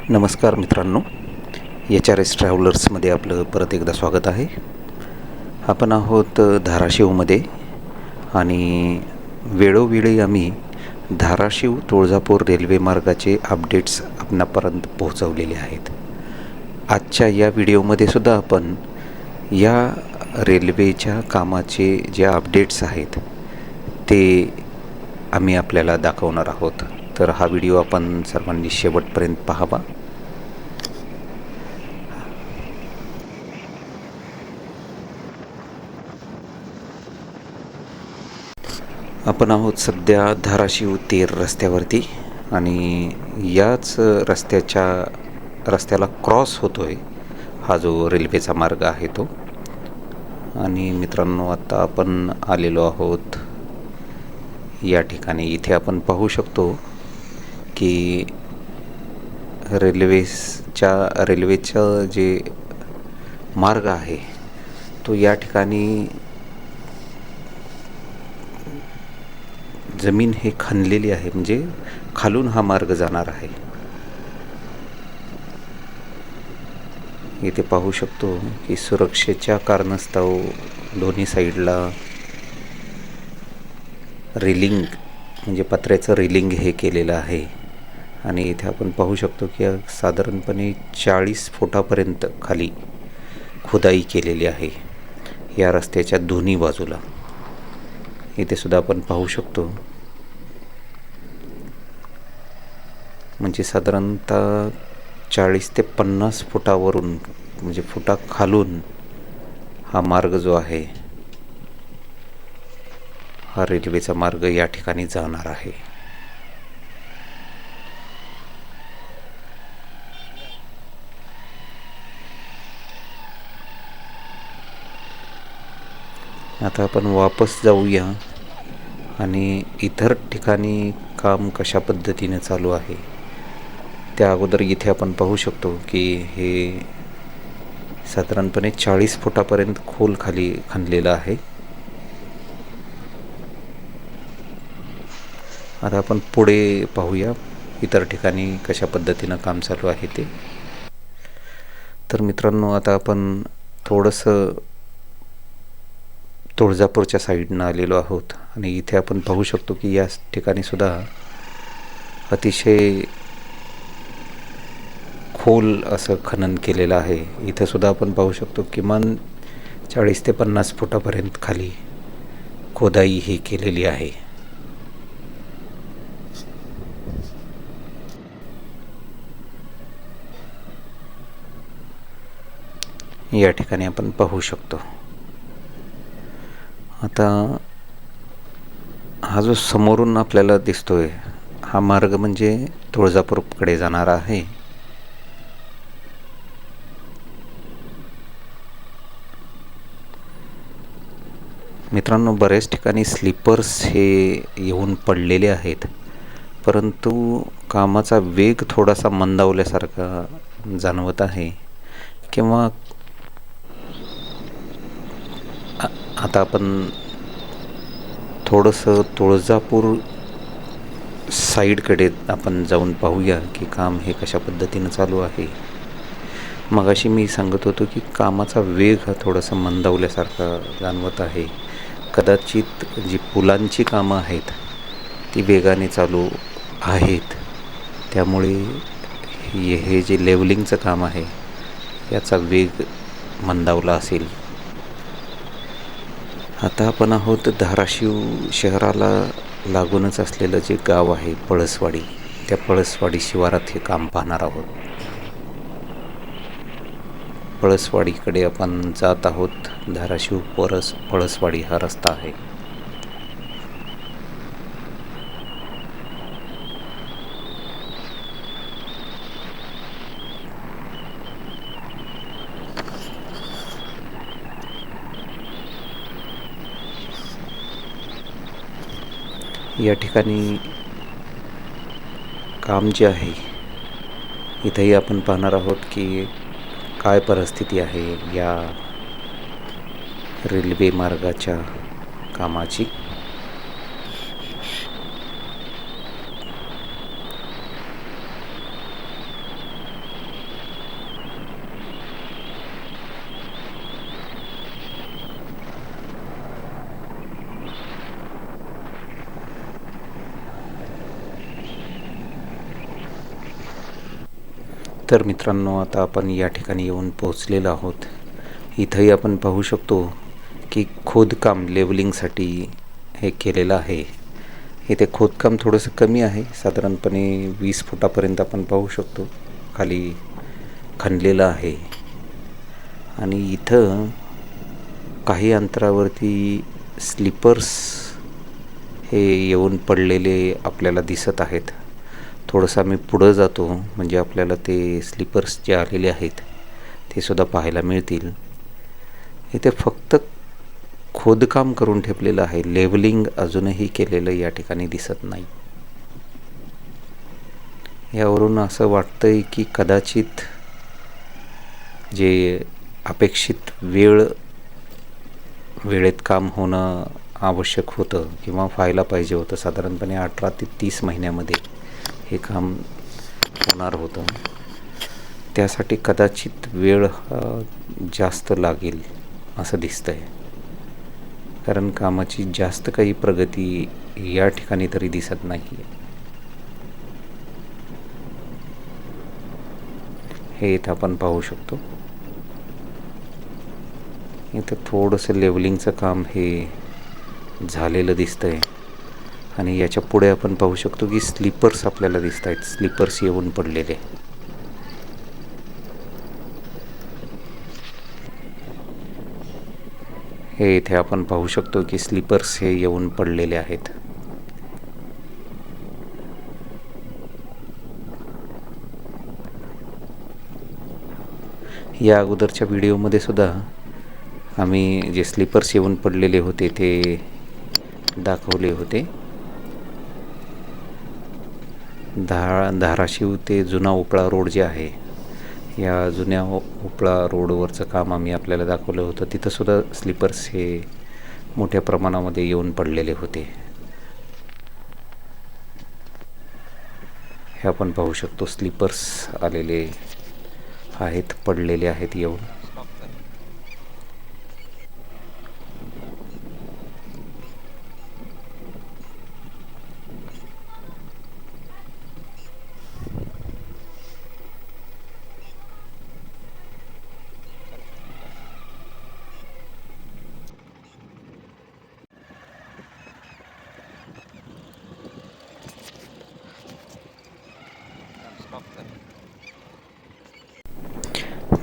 नमस्कार मित्रांनो, HRS ट्रॅव्हलर्समध्ये आपलं परत एकदा स्वागत आहे. आपण आहोत धाराशिवमध्ये आणि वेळोवेळी आम्ही धाराशिव तुळजापूर रेल्वे मार्गाचे अपडेट्स आपणापर्यंत पोहोचवलेले आहेत. आजच्या या व्हिडिओमध्ये सुद्धा आपण या रेल्वेच्या कामाचे जे अपडेट्स आहेत ते आम्ही आपल्याला दाखवणार आहोत. तर हा व्हिडिओ आपण सर्वांनी शेवटपर्यंत पाहावा. आपण आहोत सध्या धाराशिव तेर रस्त्यावरती आणि याच रस्त्याला क्रॉस होतोय हा जो रेल्वेचा मार्ग आहे तो. आणि मित्रांनो, आता आपण आलेलो आहोत या ठिकाणी. इथे आपण पाहू शकतो की रेल्वेचा जे मार्ग आहे तो या ठिकाणी जमीन हे खणलेली आहे, म्हणजे खालून हा मार्ग जाणार आहे. इथे पाहू शकतो की सुरक्षेच्या कारणास्तव दोन्ही साईडला रेलिंग म्हणजे पत्र्याचं रेलिंग हे केलेलं आहे. आणि इथे आपण पाहू शकतो की साधारणपणे 40 फुटापर्यंत खाली खुदाई केलेली आहे या रस्त्याच्या दोन्ही बाजूला. इथे सुद्धा आपण पाहू शकतो, म्हणजे साधारणतः 40 ते 50 फुटावरून म्हणजे फुटाखालून हा मार्ग जो आहे, हा रेल्वेचा मार्ग या ठिकाणी जाणार आहे. आता आपण वापस जाऊया आणि इतर ठिकाणी काम कशा पद्धतीने चालू आहे त्या अगोदर इथे आपण पाहू शकतो की हे साधारणपणे 40 फुटापर्यंत खोल खाली खणलेलं आहे. आता आपण पुढे पाहूया इतर ठिकाणी कशा पद्धतीनं काम चालू आहे ते. तर मित्रांनो, आता आपण थोडंसं तुळजापूरच्या साईडनं आलेलो आहोत आणि इथे आपण पाहू शकतो की या ठिकाणी सुद्धा अतिशय खोल असं खनन केलेलं आहे. इथे सुद्धा आपण पाहू शकतो किमान 40 ते 50 फुटापर्यंत खाली खोदाई ही केलेली आहे. या ठिकाणी आपण पाहू शकतो. आता हा जो समोरून आपल्याला दिसतोय हा मार्ग म्हणजे तुळजापूरकडे जाणारा आहे. मित्रांनो, बऱ्याच ठिकाणी स्लीपर्स हे येऊन पडलेले आहेत, परंतु कामाचा वेग थोडासा मंदावल्यासारखा जाणवत आहे. किंवा आता आपण थोडंसं तुळजापूर साईडकडे आपण जाऊन पाहूया की काम हे कशा पद्धतीनं चालू आहे. मगाशी मी सांगत होतो की कामाचा वेग हा थोडासा मंदावल्यासारखा जाणवत आहे. कदाचित जी पुलांची कामं आहेत ती वेगाने चालू आहेत, त्यामुळे हे जे लेवलिंगचं काम आहे याचा वेग मंदावला असेल. आता आपण आहोत धाराशिव शहराला लागूनच असलेलं जे गाव आहे पळसवाडी, त्या पळसवाडी शिवारात हे काम पाहणार आहोत. पळसवाडीकडे आपण जात आहोत. धाराशिव पळसवाडी हा रस्ता आहे. या ठिकाणी काम जे आहे इथेही आपण पाहणार आहोत की काय परिस्थिती आहे या रेल्वे मार्गाच्या कामाची. तर मित्रांनो, आता आपण या ठिकाणी येऊन पोहोचलेलो आहोत. इथंही आपण पाहू शकतो की खोदकाम लेवलिंगसाठी हे केलेलं आहे. इथे खोदकाम थोडंसं कमी आहे, साधारणपणे 20 फुटापर्यंत आपण पाहू शकतो खाली खणलेलं आहे. आणि इथं काही अंतरावरती स्लीपर्स हे येऊन पडलेले आपल्याला दिसत आहेत. थोडंसं आम्ही पुढं जातो म्हणजे आपल्याला ते स्लीपर्स जे आलेले आहेत ते सुद्धा पाहायला मिळतील. इथे फक्त खोदकाम करून ठेवलेलं आहे, लेवलिंग अजूनही केलेलं या ठिकाणी दिसत नाही. यावरून असं वाटतंय की कदाचित जे अपेक्षित वेळेत काम होणं आवश्यक होतं किंवा व्हायला पाहिजे होतं, साधारणपणे 18 ते 30 महिन्यामध्ये हे काम होणार होतं. त्यासाठी कदाचित वेळ जास्त लागेल असं दिसतंय, कारण कामाची जास्त काही प्रगती या ठिकाणी तरी दिसत नाही. हे इथं आपण पाहू शकतो. इथं थोडंसं लेवलिंगचं काम हे झालेलं दिसतंय. आणि याच्या पुढे आपण पाहू शकतो की स्लीपर्स आपल्याला दिसत आहेत, स्लीपर्स येऊन पडलेले. हे इथे आपण पाहू शकतो की स्लीपर्स हे येऊन पडलेले आहेत. या अगोदरच्या व्हिडिओमध्ये सुद्धा आम्ही जे स्लीपर्स येऊन पडलेले होते ते दाखवले होते. धाराशिव ते जुना उपळा रोड जे आहे, या जुन्या उपळा रोडवरचं काम आम्ही आपल्याला दाखवलं होतं. तिथंसुद्धा स्लीपर्स हे मोठ्या प्रमाणामध्ये येऊन पडलेले होते. हे आपण पाहू शकतो, स्लीपर्स आलेले आहेत, पडलेले आहेत येऊन.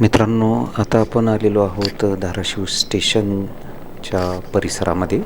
मित्रांनो, आता आपण आलेलो आहोत धाराशिव स्टेशनच्या परिसरामध्ये.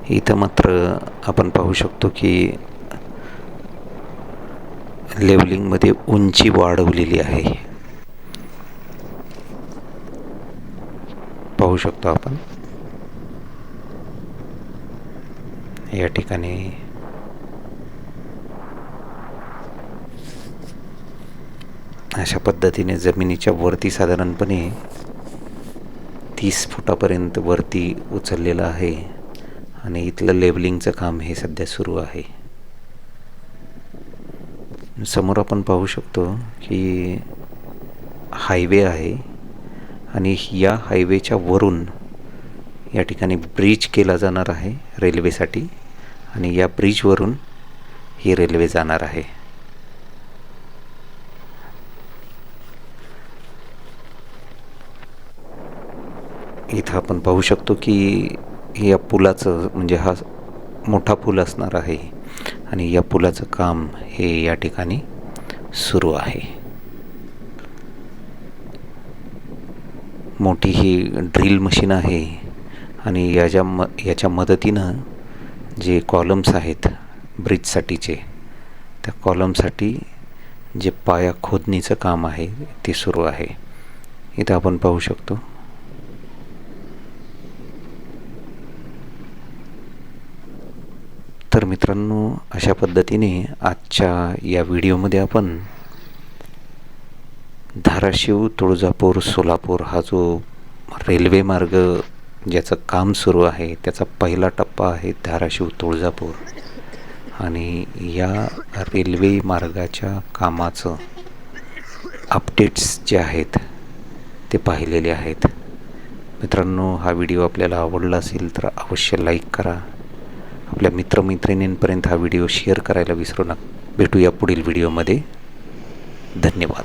इथं मात्र आपण पाहू शकतो की लेवलिंगमध्ये उंची वाढवलेली आहे. पाहू शकतो आपण या ठिकाणी अशा पद्धतीने जमिनीच्या वरती साधारणपणे 30 फुटापर्यंत वरती उचललेलं आहे. आणि इथलं लेवलिंगचं काम हे सध्या सुरू आहे. समोर आपण पाहू शकतो की हायवे आहे आणि या हायवेच्या वरून या ठिकाणी ब्रिज केला जाणार आहे रेल्वेसाठी, आणि या ब्रिजवरून ही रेल्वे जाणार आहे. इथं आपण पाहू शकतो की या पुलाचं म्हणजे हा मोठा पूल असणार आहे आणि या पुलाचं काम हे या ठिकाणी सुरू आहे. मोठी ही ड्रिल मशीन आहे आणि याच्या मदतीनं जे कॉलम्स आहेत ब्रिजसाठीचे, त्या कॉलमसाठी जे पाया खोदणीचं काम आहे ते सुरू आहे. इथं आपण पाहू शकतो. तर मित्रांनो, अशा पद्धतीने आजच्या या व्हिडिओमध्ये आपण धाराशिव, तुळजापूर, सोलापूर हा जो रेल्वे मार्ग ज्याचं काम सुरू आहे त्याचा पहिला टप्पा आहे धाराशिव तुळजापूर, आणि या रेल्वे मार्गाच्या कामाचं अपडेट्स जे आहेत ते पाहिलेले आहेत. मित्रांनो, हा व्हिडिओ आपल्याला आवडला असेल तर अवश्य लाईक करा. आपल्या मित्रमैत्रिणींपर्यंत हा व्हिडिओ शेअर करायला विसरू नका. भेटूया पुढील व्हिडिओमध्ये. धन्यवाद.